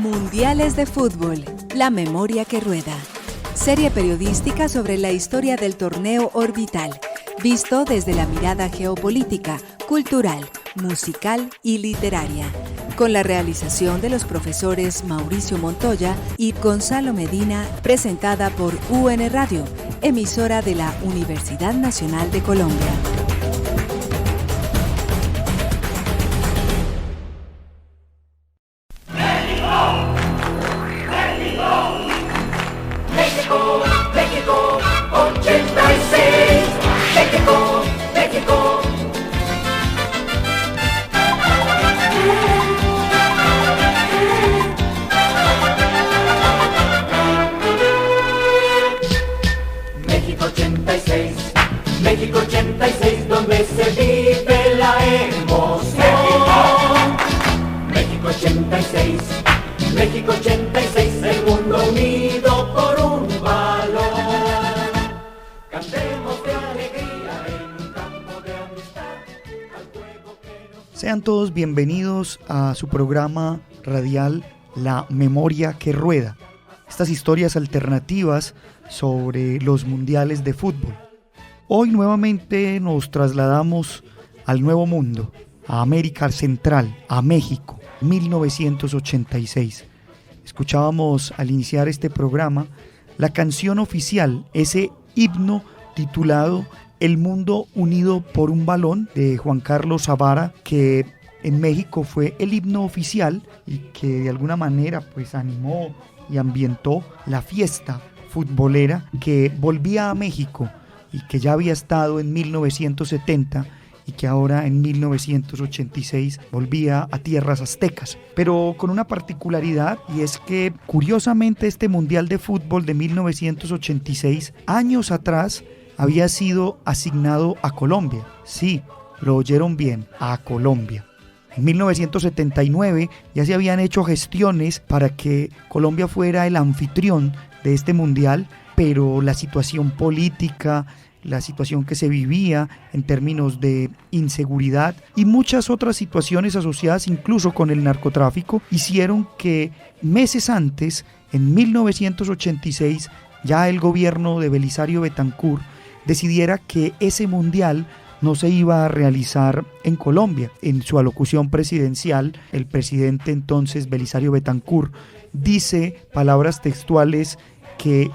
Mundiales de Fútbol, la memoria que rueda. Serie periodística sobre la historia del torneo orbital, visto desde la mirada geopolítica, cultural, musical y literaria, con la realización de los profesores Mauricio Montoya y Gonzalo Medina, presentada por UN Radio, emisora de la Universidad Nacional de Colombia. México, 86. México. México 86, donde se vive la emoción. México 86, el mundo unido por un balón. Cantemos de alegría en un campo de amistad al juego que nos... Sean todos bienvenidos a su programa radial La Memoria que Rueda. Estas historias alternativas sobre los mundiales de fútbol. Hoy nuevamente nos trasladamos al Nuevo Mundo, a América Central, a México, 1986. Escuchábamos al iniciar este programa la canción oficial, ese himno titulado El Mundo Unido por un Balón de Juan Carlos Zavara, que en México fue el himno oficial y que de alguna manera pues animó y ambientó la fiesta futbolera que volvía a México y que ya había estado en 1970 y que ahora en 1986 volvía a tierras aztecas, pero con una particularidad, y es que curiosamente este Mundial de Fútbol de 1986, años atrás, había sido asignado a Colombia. Sí, lo oyeron bien, a Colombia. En 1979 ya se habían hecho gestiones para que Colombia fuera el anfitrión de este mundial, pero la situación política, la situación que se vivía en términos de inseguridad y muchas otras situaciones asociadas incluso con el narcotráfico hicieron que meses antes, en 1986, ya el gobierno de Belisario Betancur decidiera que ese mundial no se iba a realizar en Colombia. En su alocución presidencial, el presidente entonces Belisario Betancur dice, palabras textuales, que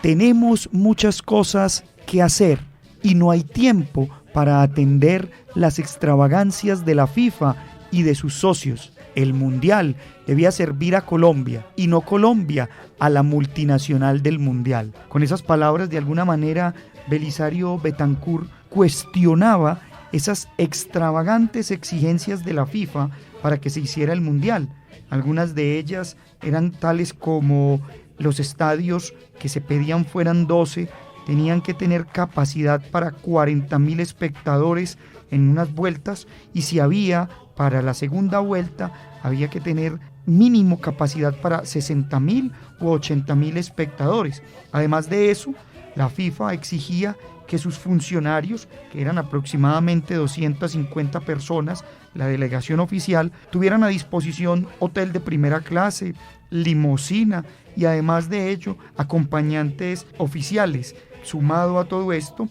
tenemos muchas cosas que hacer y no hay tiempo para atender las extravagancias de la FIFA y de sus socios. El mundial debía servir a Colombia y no Colombia a la multinacional del mundial. Con esas palabras, de alguna manera, Belisario Betancur cuestionaba esas extravagantes exigencias de la FIFA para que se hiciera el mundial. Algunas de ellas eran tales como los estadios que se pedían fueran 12, tenían que tener capacidad para 40,000 espectadores en unas vueltas, y si había para la segunda vuelta había que tener mínimo capacidad para 60,000 u 80,000 espectadores. Además de eso, la FIFA exigía que sus funcionarios, que eran aproximadamente 250 personas, la delegación oficial, tuvieran a disposición hotel de primera clase, limusina y además de ello acompañantes oficiales. Sumado a todo esto,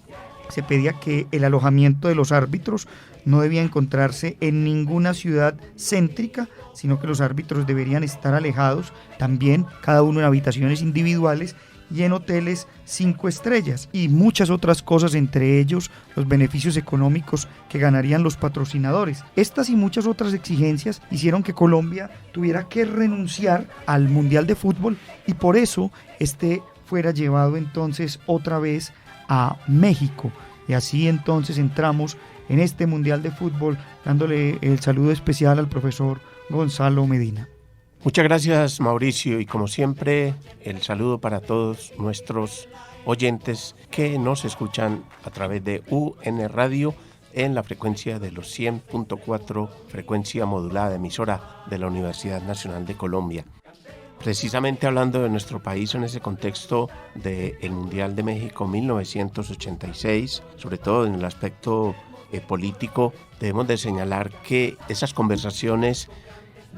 se pedía que el alojamiento de los árbitros no debía encontrarse en ninguna ciudad céntrica, sino que los árbitros deberían estar alejados, también cada uno en habitaciones individuales y en hoteles 5 estrellas, y muchas otras cosas, entre ellos los beneficios económicos que ganarían los patrocinadores. Estas y muchas otras exigencias hicieron que Colombia tuviera que renunciar al Mundial de Fútbol, y por eso fuera llevado entonces otra vez a México. Y así entonces entramos en este Mundial de Fútbol, dándole el saludo especial al profesor Gonzalo Medina. Muchas gracias, Mauricio, y como siempre, el saludo para todos nuestros oyentes que nos escuchan a través de UN Radio en la frecuencia de los 100.4, frecuencia modulada, emisora de la Universidad Nacional de Colombia. Precisamente hablando de nuestro país en ese contexto del Mundial de México 1986, sobre todo en el aspecto político, debemos de señalar que esas conversaciones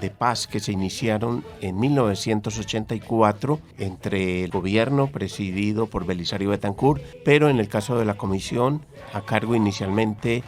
de paz que se iniciaron en 1984 entre el gobierno presidido por Belisario Betancur, pero en el caso de la comisión, a cargo inicialmente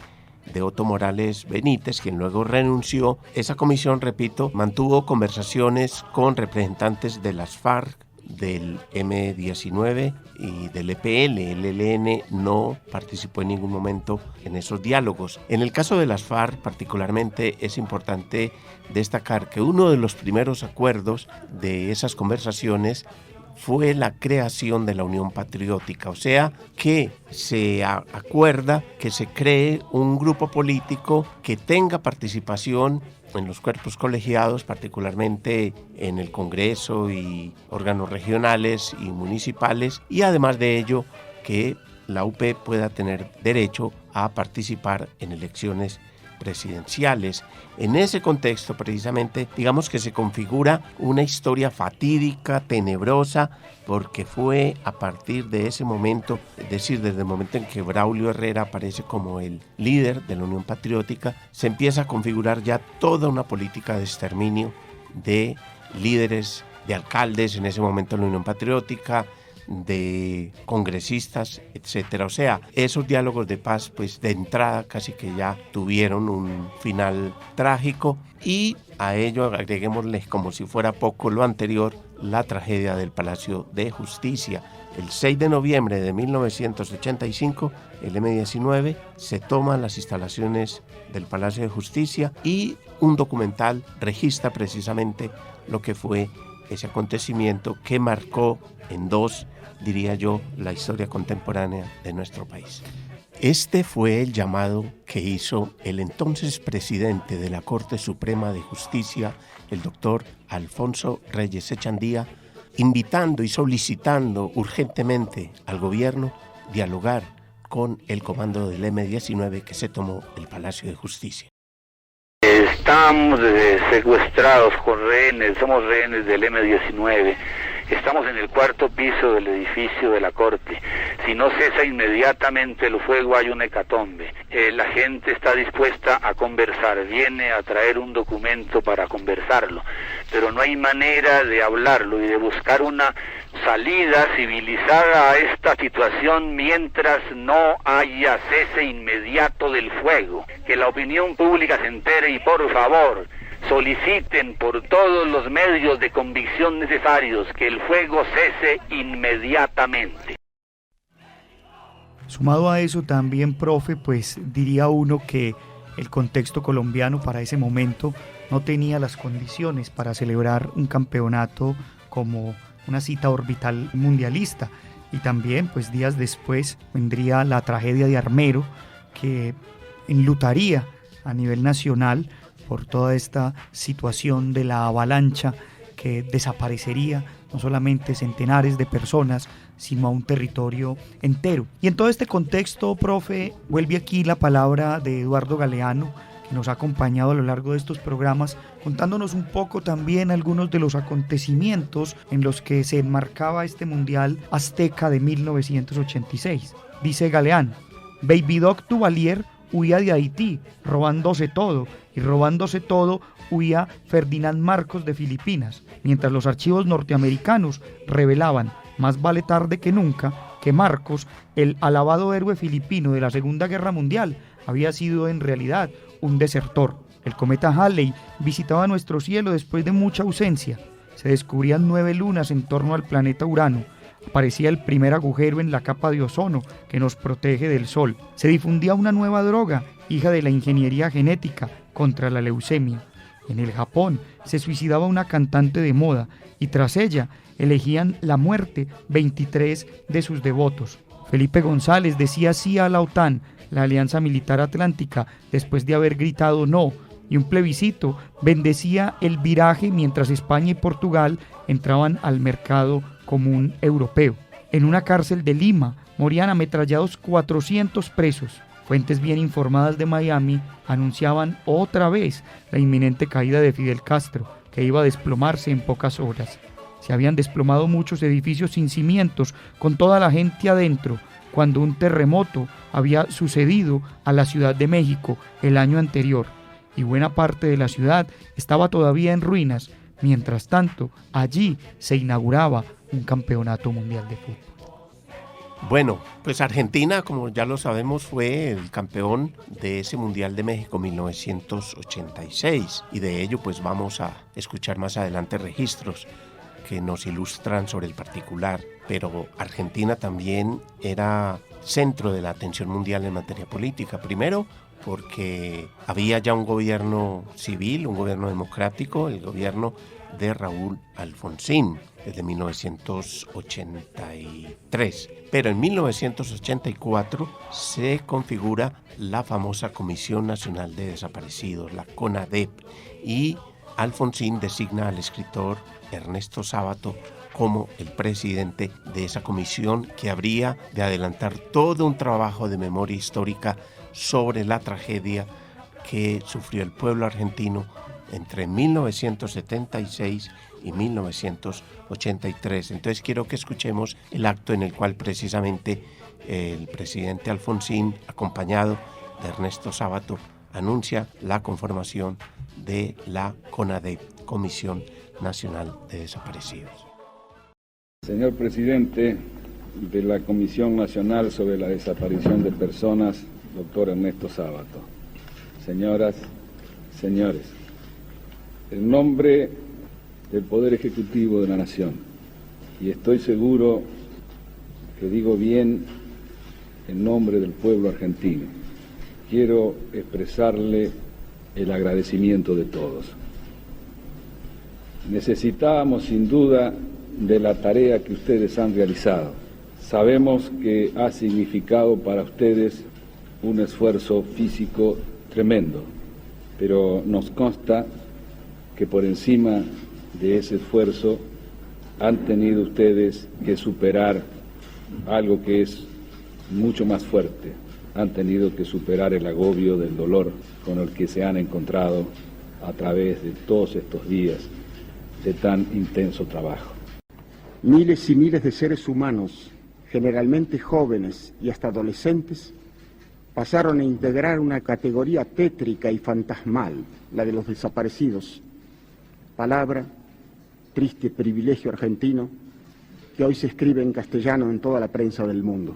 de Otto Morales Benítez, quien luego renunció, esa comisión, repito, mantuvo conversaciones con representantes de las FARC, del M-19 y del EPL. El ELN no participó en ningún momento en esos diálogos. En el caso de las FARC particularmente es importante destacar que uno de los primeros acuerdos de esas conversaciones fue la creación de la Unión Patriótica, o sea que se acuerda que se cree un grupo político que tenga participación en los cuerpos colegiados, particularmente en el Congreso y órganos regionales y municipales, y además de ello que la UP pueda tener derecho a participar en elecciones presidenciales. En ese contexto, precisamente, digamos que se configura una historia fatídica, tenebrosa, porque fue a partir de ese momento, es decir, desde el momento en que Braulio Herrera aparece como el líder de la Unión Patriótica, se empieza a configurar ya toda una política de exterminio de líderes, de alcaldes en ese momento en la Unión Patriótica, de congresistas, etcétera. O sea, esos diálogos de paz, pues de entrada casi que ya tuvieron un final trágico, y a ello agreguémosle, como si fuera poco lo anterior, la tragedia del Palacio de Justicia. El 6 de noviembre de 1985, el M-19 se toma las instalaciones del Palacio de Justicia y un documental registra precisamente lo que fue ese acontecimiento que marcó en dos, diría yo, la historia contemporánea de nuestro país. Este fue el llamado que hizo el entonces presidente de la Corte Suprema de Justicia, el doctor Alfonso Reyes Echandía, invitando y solicitando urgentemente al gobierno dialogar con el comando del M-19 que se tomó el Palacio de Justicia. Estamos secuestrados con rehenes, somos rehenes del M-19. Estamos en el cuarto piso del edificio de la Corte. Si no cesa inmediatamente el fuego, hay una hecatombe. La gente está dispuesta a conversar, viene a traer un documento para conversarlo, pero no hay manera de hablarlo y de buscar una salida civilizada a esta situación mientras no haya cese inmediato del fuego. Que la opinión pública se entere y, por favor, soliciten por todos los medios de convicción necesarios que el fuego cese inmediatamente. Sumado a eso también, profe, pues diría uno que el contexto colombiano para ese momento no tenía las condiciones para celebrar un campeonato como una cita orbital mundialista, y también pues días después vendría la tragedia de Armero, que enlutaría a nivel nacional por toda esta situación de la avalancha que desaparecería no solamente centenares de personas, sino a un territorio entero. Y en todo este contexto, profe, vuelve aquí la palabra de Eduardo Galeano, que nos ha acompañado a lo largo de estos programas, contándonos un poco también algunos de los acontecimientos en los que se enmarcaba este Mundial Azteca de 1986. Dice Galeano: Baby Doc Duvalier huía de Haití, robándose todo, y robándose todo huía Ferdinand Marcos de Filipinas, mientras los archivos norteamericanos revelaban, más vale tarde que nunca, que Marcos, el alabado héroe filipino de la Segunda Guerra Mundial, había sido en realidad un desertor. El cometa Halley visitaba nuestro cielo después de mucha ausencia. Se descubrían 9 lunas en torno al planeta Urano. Aparecía el primer agujero en la capa de ozono que nos protege del sol. Se difundía una nueva droga, hija de la ingeniería genética, contra la leucemia. En el Japón se suicidaba una cantante de moda y tras ella elegían la muerte 23 de sus devotos. Felipe González decía sí a la OTAN, la Alianza Militar Atlántica, después de haber gritado no, y un plebiscito bendecía el viraje mientras España y Portugal entraban al mercado común europeo. En una cárcel de Lima morían ametrallados 400 presos. Fuentes bien informadas de Miami anunciaban otra vez la inminente caída de Fidel Castro, que iba a desplomarse en pocas horas. Se habían desplomado muchos edificios sin cimientos, con toda la gente adentro, cuando un terremoto había sucedido a la Ciudad de México el año anterior. y buena parte de la ciudad estaba todavía en ruinas. Mientras tanto, allí se inauguraba un campeonato mundial de fútbol. Bueno, pues Argentina, como ya lo sabemos, fue el campeón de ese Mundial de México 1986 y de ello pues vamos a escuchar más adelante registros que nos ilustran sobre el particular, pero Argentina también era centro de la atención mundial en materia política, primero porque había ya un gobierno civil, un gobierno democrático, el gobierno de Raúl Alfonsín desde 1983. Pero en 1984 se configura la famosa Comisión Nacional de Desaparecidos, la CONADEP, y Alfonsín designa al escritor Ernesto Sábato como el presidente de esa comisión que habría de adelantar todo un trabajo de memoria histórica sobre la tragedia que sufrió el pueblo argentino entre 1976 y 1983. Entonces quiero que escuchemos el acto en el cual precisamente el presidente Alfonsín, acompañado de Ernesto Sábato, anuncia la conformación de la CONADEP, Comisión Nacional de Desaparecidos. Señor presidente de la Comisión Nacional sobre la Desaparición de Personas, doctor Ernesto Sábato, señoras, señores, en nombre del Poder Ejecutivo de la Nación, y estoy seguro que digo bien en nombre del pueblo argentino, quiero expresarle el agradecimiento de todos. Necesitábamos sin duda de la tarea que ustedes han realizado. Sabemos que ha significado para ustedes un esfuerzo físico tremendo, pero nos consta que por encima de ese esfuerzo han tenido ustedes que superar algo que es mucho más fuerte. Han tenido que superar el agobio del dolor con el que se han encontrado a través de todos estos días de tan intenso trabajo. Miles y miles de seres humanos, generalmente jóvenes y hasta adolescentes, pasaron a integrar una categoría tétrica y fantasmal, la de los desaparecidos. Palabra, triste privilegio argentino, que hoy se escribe en castellano en toda la prensa del mundo.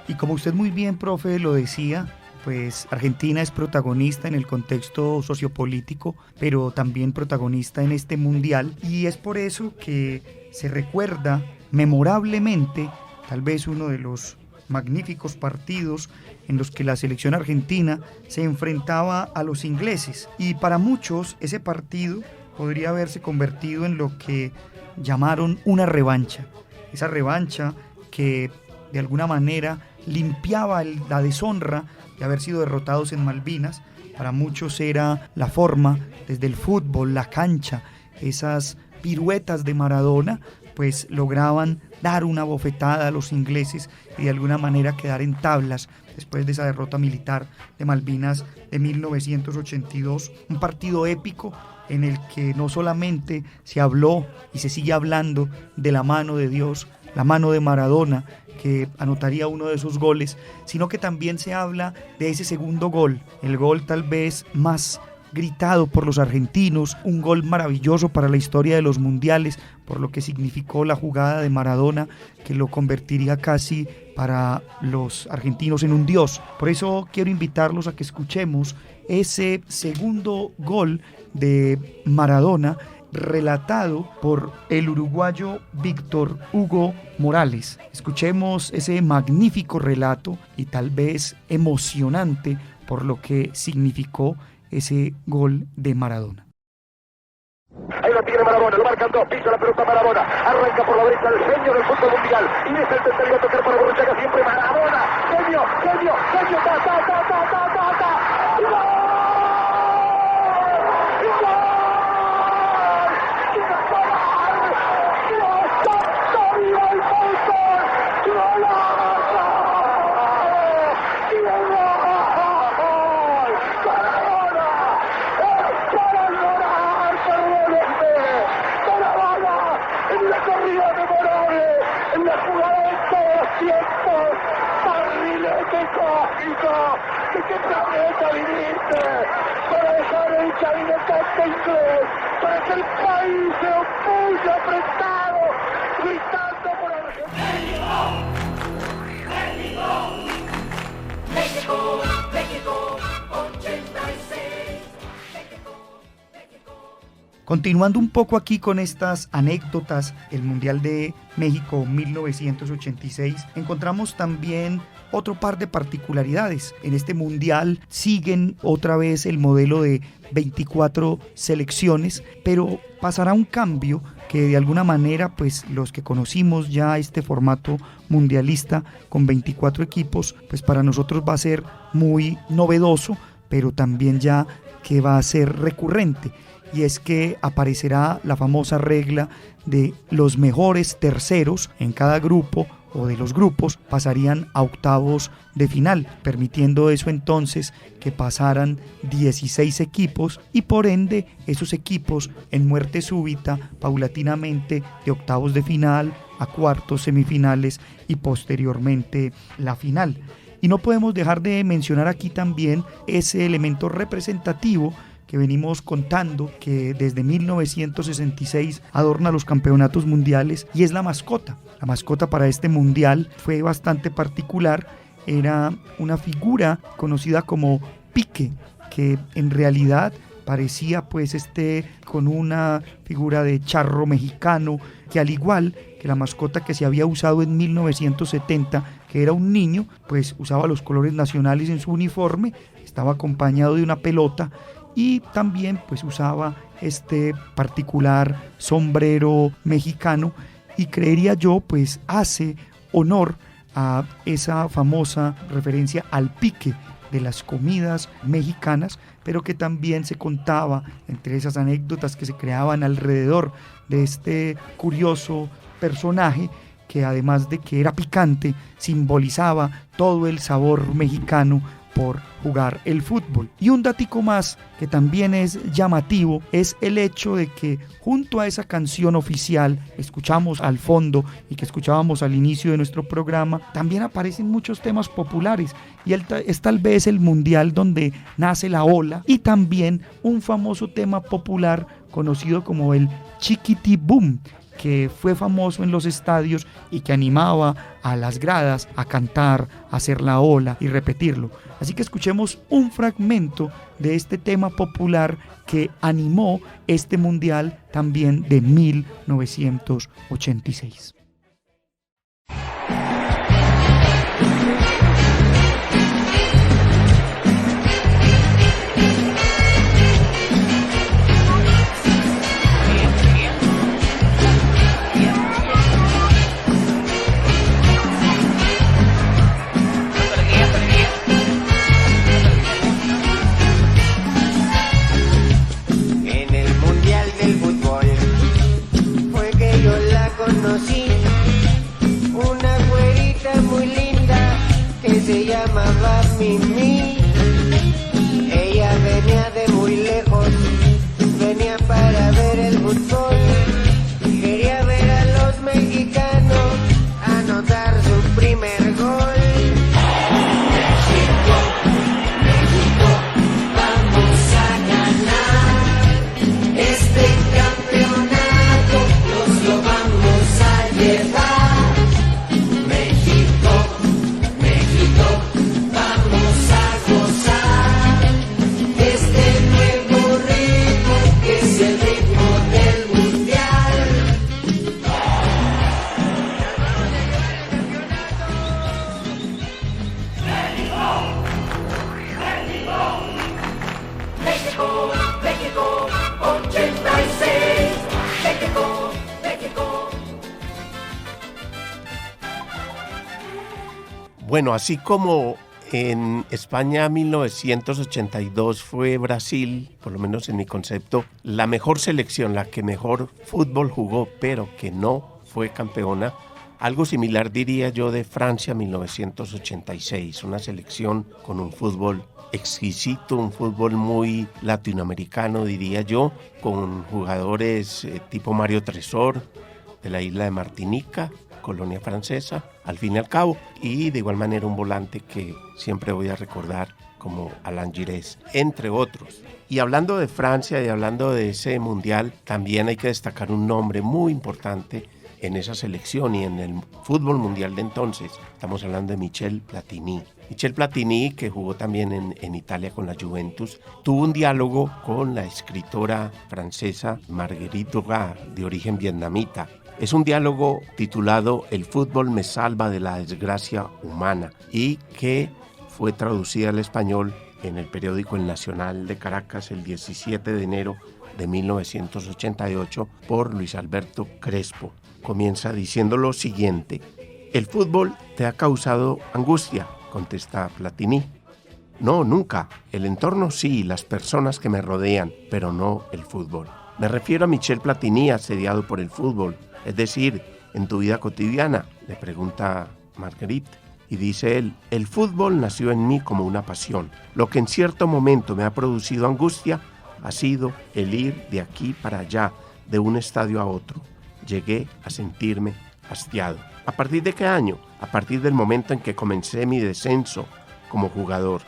Y como usted muy bien, profe, lo decía, pues Argentina es protagonista en el contexto sociopolítico, pero también protagonista en este mundial, y es por eso que se recuerda memorablemente tal vez uno de los magníficos partidos en los que la selección argentina se enfrentaba a los ingleses, y para muchos ese partido podría haberse convertido en lo que llamaron una revancha, esa revancha que de alguna manera limpiaba la deshonra de haber sido derrotados en Malvinas. Para muchos era la forma, desde el fútbol, la cancha, esas piruetas de Maradona, pues lograban dar una bofetada a los ingleses y de alguna manera quedar en tablas después de esa derrota militar de Malvinas de 1982, un partido épico en el que no solamente se habló y se sigue hablando de la mano de Dios, la mano de Maradona, que anotaría uno de esos goles, sino que también se habla de ese segundo gol, el gol tal vez más gritado por los argentinos, un gol maravilloso para la historia de los mundiales, por lo que significó la jugada de Maradona, que lo convertiría casi para los argentinos en un dios. Por eso quiero invitarlos a que escuchemos ese segundo gol de Maradona, relatado por el uruguayo Víctor Hugo Morales. Escuchemos ese magnífico relato y tal vez emocionante por lo que significó ese gol de Maradona. Ahí lo tiene Maradona, lo marcan dos, pisa la pelota Maradona, arranca por la derecha el genio del fútbol mundial, y es el tercero a tocar para Borruchaga, siempre Maradona, genio, ¡gol! corrida de Morales, en la jugada de todos los tiempos, barrilete cósmico, ¿de qué planeta viniste? Para dejar el cabinetante inglés, para que el país se opulle apretado, gritando por Argentina. México, México, 86. Continuando un poco aquí con estas anécdotas, el Mundial de México 1986, encontramos también otro par de particularidades. En este Mundial siguen otra vez el modelo de 24 selecciones, pero pasará un cambio que de alguna manera, pues los que conocimos ya este formato mundialista con 24 equipos, pues para nosotros va a ser muy novedoso, pero también ya que va a ser recurrente. Y es que aparecerá la famosa regla de los mejores terceros en cada grupo o de los grupos pasarían a octavos de final, permitiendo eso entonces que pasaran 16 equipos y por ende esos equipos en muerte súbita paulatinamente de octavos de final a cuartos, semifinales y posteriormente la final. Y no podemos dejar de mencionar aquí también ese elemento representativo que venimos contando, que desde 1966 adorna los campeonatos mundiales, y es la mascota. La mascota para este mundial fue bastante particular, era una figura conocida como Pique, que en realidad parecía pues con una figura de charro mexicano, que al igual que la mascota que se había usado en 1970, que era un niño, pues usaba los colores nacionales en su uniforme, estaba acompañado de una pelota, y también pues usaba este particular sombrero mexicano, y creería yo pues hace honor a esa famosa referencia al pique de las comidas mexicanas, pero que también se contaba entre esas anécdotas que se creaban alrededor de este curioso personaje, que además de que era picante, simbolizaba todo el sabor mexicano por jugar el fútbol. Y un datico más que también es llamativo es el hecho de que junto a esa canción oficial escuchamos al fondo y que escuchábamos al inicio de nuestro programa, también aparecen muchos temas populares, y es tal vez el mundial donde nace la ola, y también un famoso tema popular conocido como el Chiquitibum, que fue famoso en los estadios y que animaba a las gradas a cantar, a hacer la ola y repetirlo. Así que escuchemos un fragmento de este tema popular que animó este mundial también de 1986. Una güerita muy linda que se llamaba Mimi. Ella venía de muy lejos, venía para ver el fútbol. Quería ver a los mexicanos anotar su primer gol. México, México, vamos a ganar este campeonato, nos lo vamos a llevar. México, México, vamos a gozar este nuevo ritmo que es el ritmo del mundial. México, México, 86. México, México. Bueno, así como en España 1982 fue Brasil, por lo menos en mi concepto, la mejor selección, la que mejor fútbol jugó, pero que no fue campeona, algo similar diría yo de Francia 1986, una selección con un fútbol exquisito, un fútbol muy latinoamericano diría yo, con jugadores tipo Mario Tresor, de la isla de Martinica, colonia francesa, al fin y al cabo, y de igual manera un volante que siempre voy a recordar como Alain Giresse, entre otros. Y hablando de Francia y hablando de ese mundial, también hay que destacar un nombre muy importante en esa selección y en el fútbol mundial de entonces. Estamos hablando de Michel Platini. Michel Platini, que jugó también en Italia con la Juventus, tuvo un diálogo con la escritora francesa Marguerite Duras, de origen vietnamita. Es un diálogo titulado El fútbol me salva de la desgracia humana y que fue traducida al español en el periódico El Nacional de Caracas el 17 de enero de 1988 por Luis Alberto Crespo. Comienza diciendo lo siguiente: el fútbol te ha causado angustia, contesta Platini. No, nunca. El entorno sí, las personas que me rodean, pero no el fútbol. Me refiero a Michel Platini asediado por el fútbol, es decir, en tu vida cotidiana, le pregunta Marguerite. Y dice él, el fútbol nació en mí como una pasión. Lo que en cierto momento me ha producido angustia ha sido el ir de aquí para allá, de un estadio a otro. Llegué a sentirme hastiado. ¿A partir de qué año? A partir del momento en que comencé mi descenso como jugador.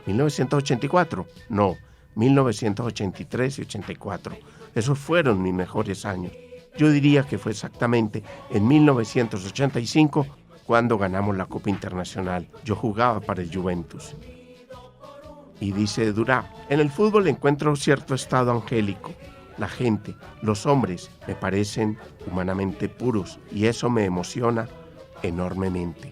¿1984? No, 1983 y 84. Esos fueron mis mejores años. Yo diría que fue exactamente en 1985 cuando ganamos la Copa Internacional. Yo jugaba para el Juventus. Y dice Duras, en el fútbol encuentro cierto estado angélico. La gente, los hombres, me parecen humanamente puros y eso me emociona enormemente.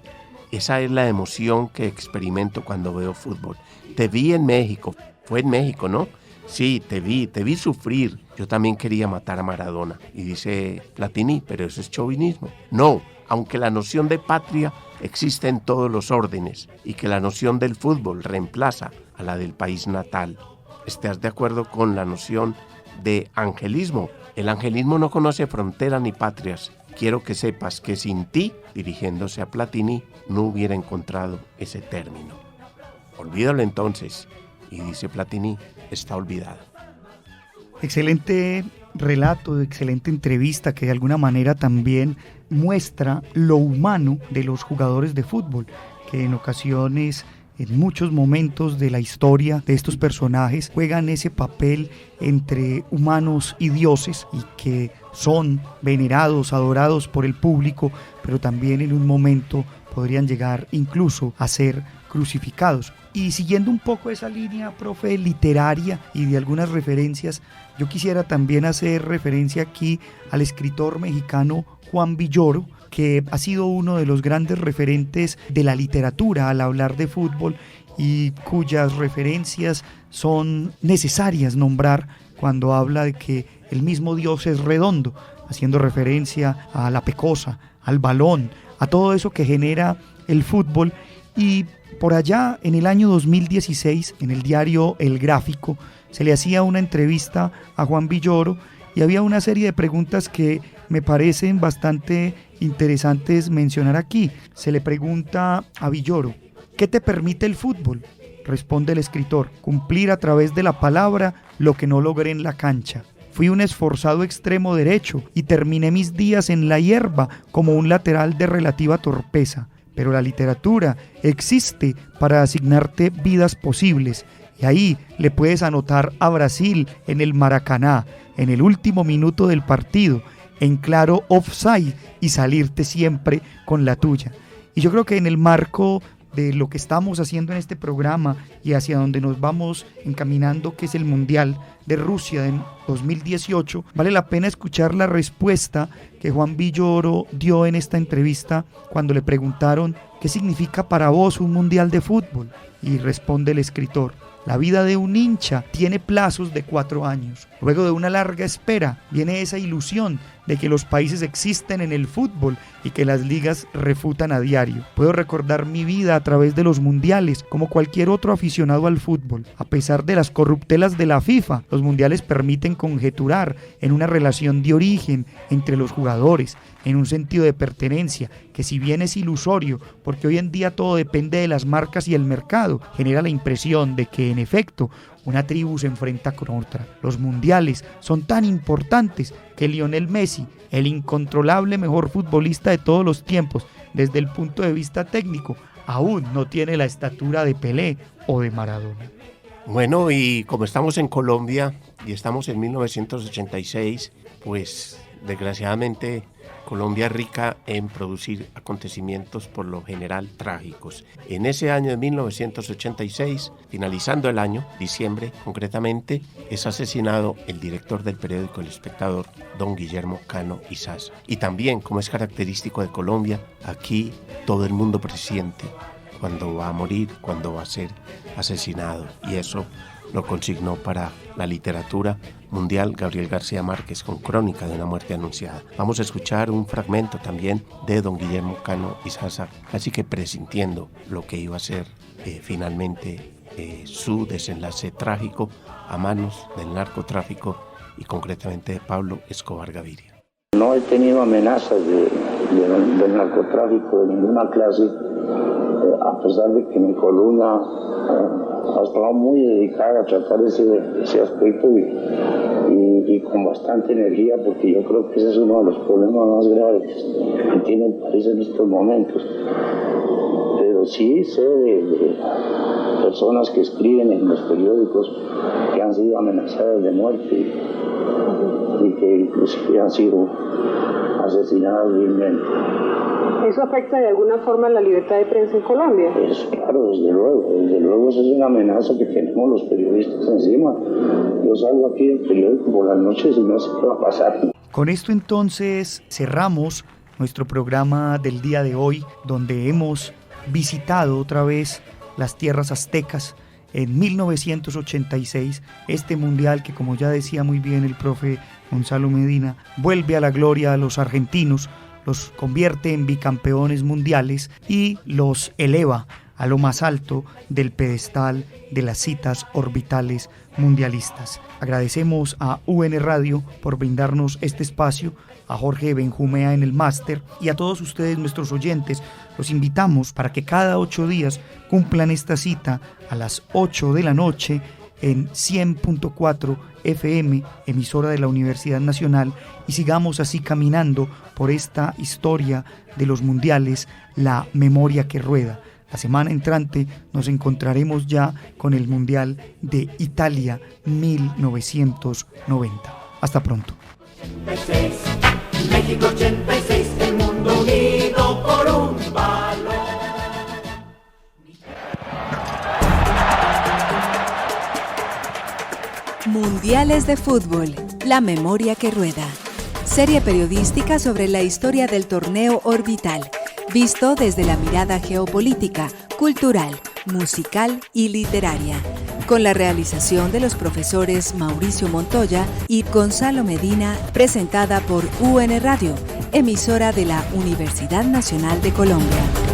Esa es la emoción que experimento cuando veo fútbol. Te vi en México. Fue en México, ¿no? Sí, te vi sufrir. Yo también quería matar a Maradona. Y dice Platini, pero eso es chauvinismo. No, aunque la noción de patria existe en todos los órdenes y que la noción del fútbol reemplaza a la del país natal. ¿Estás de acuerdo con la noción de angelismo? El angelismo no conoce fronteras ni patrias. Quiero que sepas que sin ti, dirigiéndose a Platini, no hubiera encontrado ese término. Olvídalo entonces. Y dice Platini, está olvidado. Excelente relato, excelente entrevista que de alguna manera también muestra lo humano de los jugadores de fútbol, que en ocasiones, en muchos momentos de la historia de estos personajes, juegan ese papel entre humanos y dioses y que son venerados, adorados por el público, pero también en un momento podrían llegar incluso a ser crucificados. Y siguiendo un poco esa línea, profe, literaria y de algunas referencias, yo quisiera también hacer referencia aquí al escritor mexicano Juan Villoro, que ha sido uno de los grandes referentes de la literatura al hablar de fútbol y cuyas referencias son necesarias nombrar cuando habla de que el mismo Dios es redondo, haciendo referencia a la pecosa, al balón, a todo eso que genera el fútbol. Y por allá en el año 2016, en el diario El Gráfico, se le hacía una entrevista a Juan Villoro y había una serie de preguntas que me parecen bastante interesantes mencionar aquí. Se le pregunta a Villoro, ¿qué te permite el fútbol? Responde el escritor, cumplir a través de la palabra lo que no logré en la cancha. Fui un esforzado extremo derecho y terminé mis días en la hierba como un lateral de relativa torpeza. Pero la literatura existe para asignarte vidas posibles y ahí le puedes anotar a Brasil en el Maracaná, en el último minuto del partido, en claro offside y salirte siempre con la tuya. Y yo creo que en el marco de lo que estamos haciendo en este programa y hacia donde nos vamos encaminando, que es el Mundial de Rusia en 2018, vale la pena escuchar la respuesta que Juan Villoro dio en esta entrevista cuando le preguntaron ¿qué significa para vos un Mundial de fútbol? Y responde el escritor, la vida de un hincha tiene plazos de 4 años. Luego de una larga espera viene esa ilusión de que los países existen en el fútbol y que las ligas refutan a diario. Puedo recordar mi vida a través de los mundiales como cualquier otro aficionado al fútbol. A pesar de las corruptelas de la FIFA, los mundiales permiten conjeturar en una relación de origen entre los jugadores, en un sentido de pertenencia, que si bien es ilusorio, porque hoy en día todo depende de las marcas y el mercado, genera la impresión de que en efecto una tribu se enfrenta con otra. Los mundiales son tan importantes que Lionel Messi el incontrolable mejor futbolista de todos los tiempos, desde el punto de vista técnico, aún no tiene la estatura de Pelé o de Maradona. Bueno, y como estamos en Colombia y estamos en 1986, pues desgraciadamente Colombia es rica en producir acontecimientos por lo general trágicos. En ese año de 1986, finalizando el año, diciembre concretamente, es asesinado el director del periódico El Espectador, don Guillermo Cano Izaza. Y también, como es característico de Colombia, aquí todo el mundo presiente cuando va a morir, cuando va a ser asesinado. Y eso lo consignó para la literatura mundial Gabriel García Márquez con Crónica de una muerte anunciada. Vamos a escuchar un fragmento también de don Guillermo Cano Izaza, así que presintiendo lo que iba a ser finalmente su desenlace trágico a manos del narcotráfico y concretamente de Pablo Escobar Gaviria. No he tenido amenazas del narcotráfico de ninguna clase, a pesar de que mi columna ha estado muy dedicada a tratar ese aspecto y con bastante energía, porque yo creo que ese es uno de los problemas más graves que tiene el país en estos momentos. Pero sí sé de personas que escriben en los periódicos que han sido amenazadas de muerte y que inclusive han sido asesinadas vilmente. ¿Eso afecta de alguna forma la libertad de prensa en Colombia? Pues claro, desde luego eso es una amenaza que tenemos los periodistas encima. Yo salgo aquí del periódico por las noches y no sé qué va a pasar. Con esto entonces cerramos nuestro programa del día de hoy, donde hemos visitado otra vez las tierras aztecas. En 1986, este mundial que, como ya decía muy bien el profe Gonzalo Medina, vuelve a la gloria a los argentinos, los convierte en bicampeones mundiales y los eleva a lo más alto del pedestal de las citas orbitales mundialistas. Agradecemos a UN Radio por brindarnos este espacio, a Jorge Benjumea en el máster y a todos ustedes, nuestros oyentes. Los invitamos para que cada 8 días cumplan esta cita a las 8 de la noche en 100.4 FM, emisora de la Universidad Nacional, y sigamos así caminando por esta historia de los mundiales, la memoria que rueda. La semana entrante nos encontraremos ya con el Mundial de Italia 1990. Hasta pronto. 86, México 86, el mundo unido por un balón. Mundiales de Fútbol, la memoria que rueda. Serie periodística sobre la historia del torneo orbital, visto desde la mirada geopolítica, cultural, musical y literaria, con la realización de los profesores Mauricio Montoya y Gonzalo Medina, presentada por UN Radio, emisora de la Universidad Nacional de Colombia.